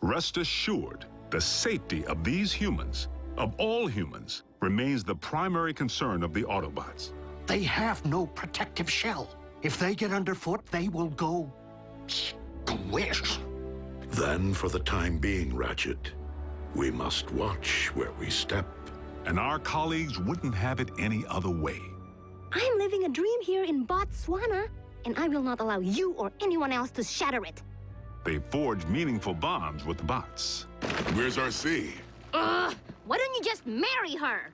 Rest assured, the safety of these humans, of all humans, remains the primary concern of the Autobots. They have no protective shell. If they get underfoot, they will go squish. Then, for the time being, Ratchet, we must watch where we step. And our colleagues wouldn't have it any other way. I'm living a dream here in Botswana, and I will not allow you or anyone else to shatter it. They forged meaningful bonds with the bots. Where's RC? Ugh! Why don't you just marry her?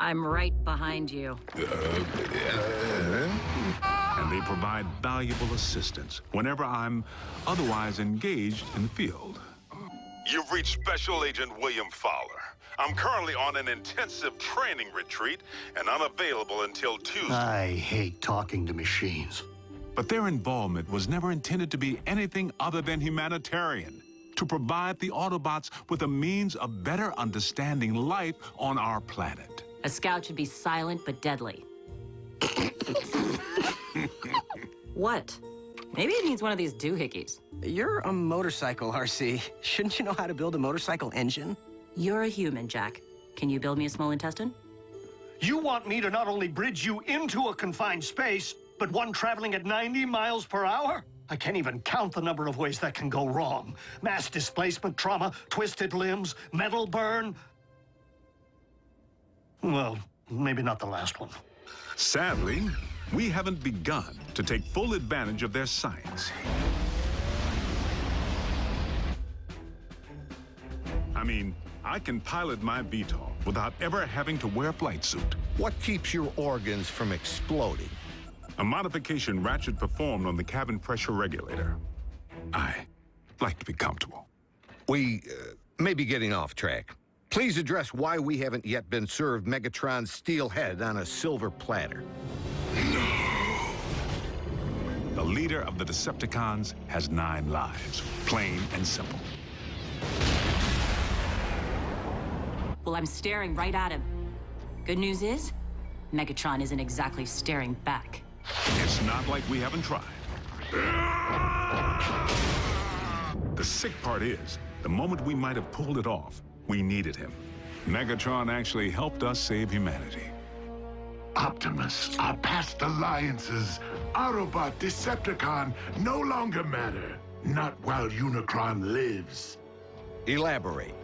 I'm right behind you. And they provide valuable assistance whenever I'm otherwise engaged in the field. You've reached Special Agent William Fowler. I'm currently on an intensive training retreat and unavailable until Tuesday. I hate talking to machines. But their involvement was never intended to be anything other than humanitarian, to provide the Autobots with a means of better understanding life on our planet. A scout should be silent but deadly. What? Maybe it needs one of these doohickeys. You're a motorcycle, RC. Shouldn't you know how to build a motorcycle engine? You're a human, Jack. Can you build me a small intestine? You want me to not only bridge you into a confined space, but one traveling at 90 miles per hour? I can't even count the number of ways that can go wrong. Mass displacement trauma, twisted limbs, metal burn. Well, maybe not the last one. Sadly, we haven't begun to take full advantage of their science. I mean, I can pilot my VTOL without ever having to wear a flight suit. What keeps your organs from exploding? A modification Ratchet performed on the cabin pressure regulator. I like to be comfortable. We may be getting off track. Please address why we haven't yet been served Megatron's steel head on a silver platter. The leader of the Decepticons has 9 lives, plain and simple. Well, I'm staring right at him. Good news is, Megatron isn't exactly staring back. It's not like we haven't tried. The sick part is, the moment we might have pulled it off, we needed him. Megatron actually helped us save humanity. Optimus, our past alliances, Autobot, Decepticon, no longer matter. Not while Unicron lives. Elaborate.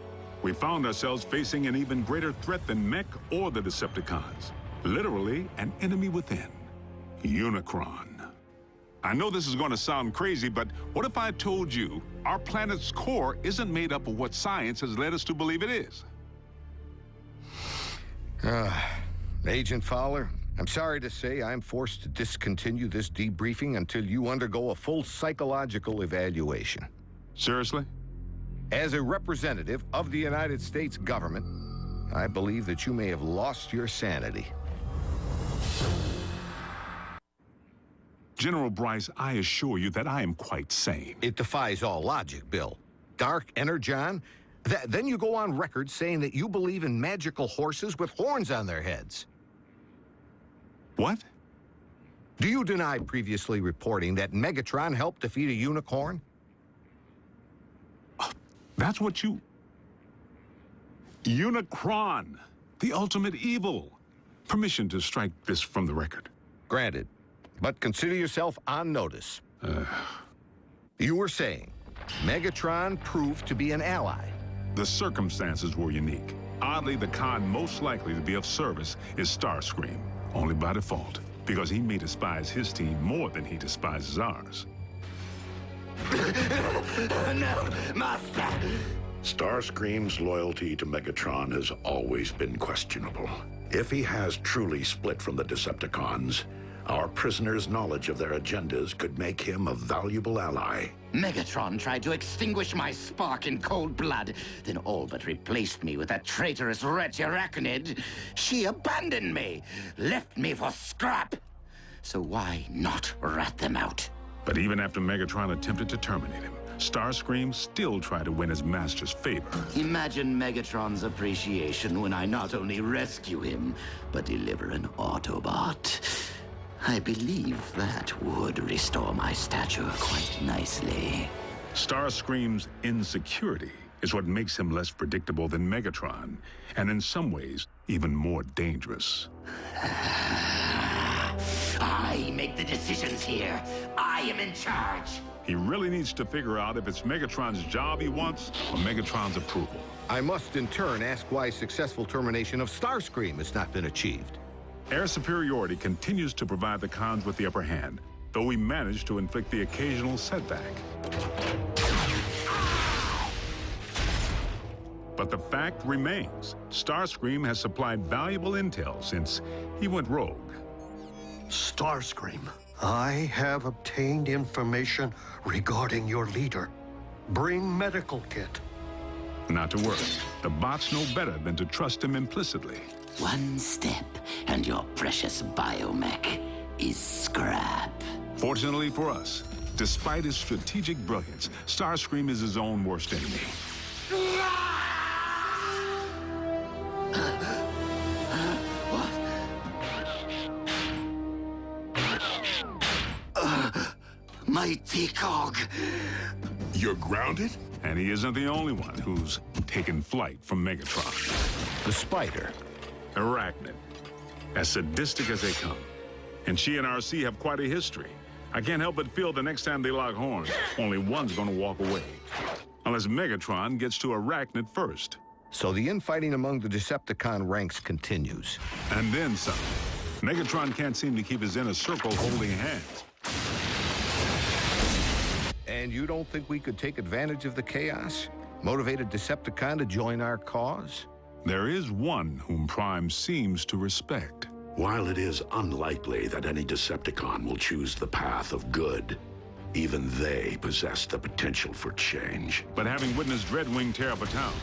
We found ourselves facing an even greater threat than Mech or the Decepticons. Literally, an enemy within. Unicron. I know this is going to sound crazy, but what if I told you our planet's core isn't made up of what science has led us to believe it is? Agent Fowler, I'm sorry to say I'm forced to discontinue this debriefing until you undergo a full psychological evaluation. Seriously? As a representative of the United States government, I believe that you may have lost your sanity. General Bryce, I assure you that I am quite sane. It defies all logic, Bill. Dark Energon? Then you go on record saying that you believe in magical horses with horns on their heads. What? Do you deny previously reporting that Megatron helped defeat a unicorn? That's what you... Unicron, the ultimate evil. Permission to strike this from the record. Granted, but consider yourself on notice. You were saying Megatron proved to be an ally. The circumstances were unique. Oddly, the con most likely to be of service is Starscream, only by default, because he may despise his team more than he despises ours. No, Master! Starscream's loyalty to Megatron has always been questionable. If he has truly split from the Decepticons, our prisoner's knowledge of their agendas could make him a valuable ally. Megatron tried to extinguish my spark in cold blood, then all but replaced me with that traitorous wretch Arachnid. She abandoned me, left me for scrap. So why not rat them out? But even after Megatron attempted to terminate him, Starscream still tried to win his master's favor. Imagine Megatron's appreciation when I not only rescue him, but deliver an Autobot. I believe that would restore my stature quite nicely. Starscream's insecurity is what makes him less predictable than Megatron, and in some ways, even more dangerous. I make the decisions here. I am in charge. He really needs to figure out if it's Megatron's job he wants or Megatron's approval. I must in turn ask why successful termination of Starscream has not been achieved. Air superiority continues to provide the cons with the upper hand, though we manage to inflict the occasional setback. But the fact remains, Starscream has supplied valuable intel since he went rogue. Starscream, I have obtained information regarding your leader. Bring medical kit. Not to worry, the bots know better than to trust him implicitly. One step, and your precious biomech is scrap. Fortunately for us, despite his strategic brilliance, Starscream is his own worst enemy. Mighty Cog. You're grounded? And he isn't the only one who's taken flight from Megatron. The Spider. Arachnid. As sadistic as they come. And she and RC have quite a history. I can't help but feel the next time they lock horns, only one's gonna walk away. Unless Megatron gets to Arachnid first. So the infighting among the Decepticon ranks continues. And then some. Megatron can't seem to keep his inner circle holding hands. And you don't think we could take advantage of the chaos? Motivate a Decepticon to join our cause? There is one whom Prime seems to respect. While it is unlikely that any Decepticon will choose the path of good, even they possess the potential for change. But having witnessed Dreadwing tear up a town,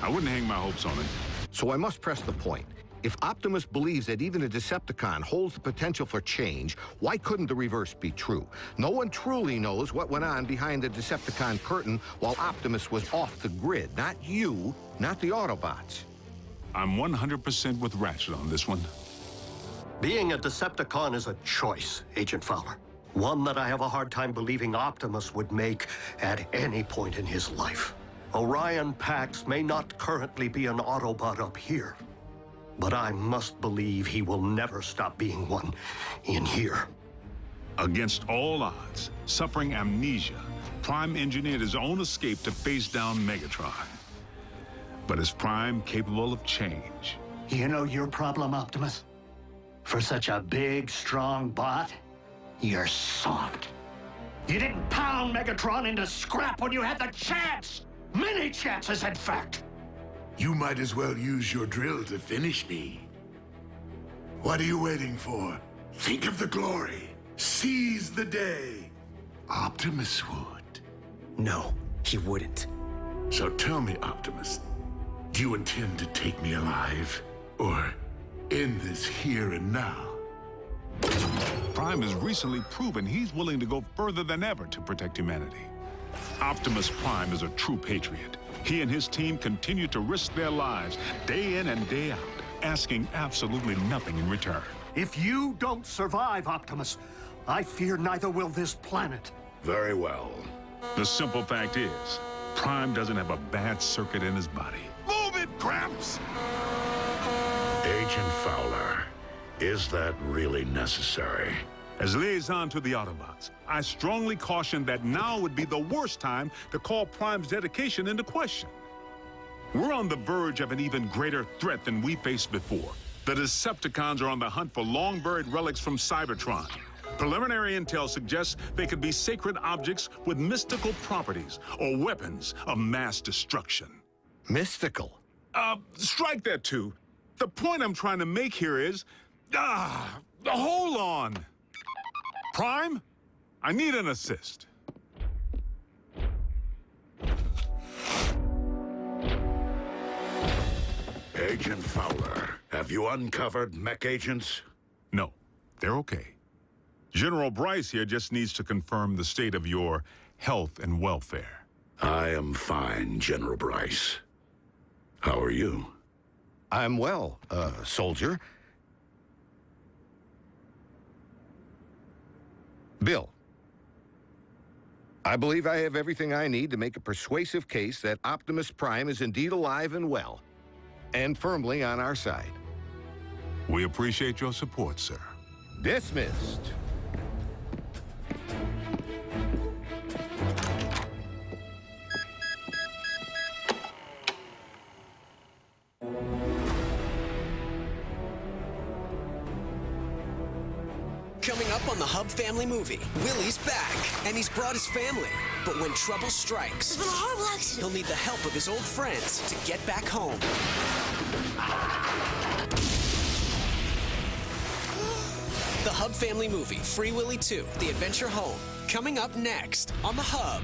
I wouldn't hang my hopes on it. So I must press the point. If Optimus believes that even a Decepticon holds the potential for change, why couldn't the reverse be true? No one truly knows what went on behind the Decepticon curtain while Optimus was off the grid. Not you, not the Autobots. I'm 100% with Ratchet on this one. Being a Decepticon is a choice, Agent Fowler. One that I have a hard time believing Optimus would make at any point in his life. Orion Pax may not currently be an Autobot up here, but I must believe he will never stop being one in here. Against all odds, suffering amnesia, Prime engineered his own escape to face down Megatron. But is Prime capable of change? You know your problem, Optimus? For such a big, strong bot, you're soft. You didn't pound Megatron into scrap when you had the chance! Many chances, in fact! You might as well use your drill to finish me. What are you waiting for? Think of the glory. Seize the day. Optimus would. No, he wouldn't. So tell me, Optimus, do you intend to take me alive? Or end this here and now? Prime has recently proven he's willing to go further than ever to protect humanity. Optimus Prime is a true patriot. He and his team continue to risk their lives day in and day out, asking absolutely nothing in return. If you don't survive, Optimus, I fear neither will this planet. Very well. The simple fact is, Prime doesn't have a bad circuit in his body. Move it, Gramps! Agent Fowler, is that really necessary? As liaison to the Autobots, I strongly caution that now would be the worst time to call Prime's dedication into question. We're on the verge of an even greater threat than we faced before. The Decepticons are on the hunt for long-buried relics from Cybertron. Preliminary intel suggests they could be sacred objects with mystical properties or weapons of mass destruction. Mystical? Strike that too. The point I'm trying to make here is... hold on. Prime, I need an assist. Agent Fowler, have you uncovered mech agents? No, they're okay. General Bryce here just needs to confirm the state of your health and welfare. I am fine, General Bryce. How are you? I'm well, soldier. Bill. I believe I have everything I need to make a persuasive case that Optimus Prime is indeed alive and well, and firmly on our side. We appreciate your support, sir. Dismissed. Coming up on the Hub Family Movie, Willie's back, and he's brought his family. But when trouble strikes, There's been a horrible accident. he'll need the help of his old friends to get back home. The Hub Family Movie, Free Willy 2, The Adventure Home. Coming up next on The Hub.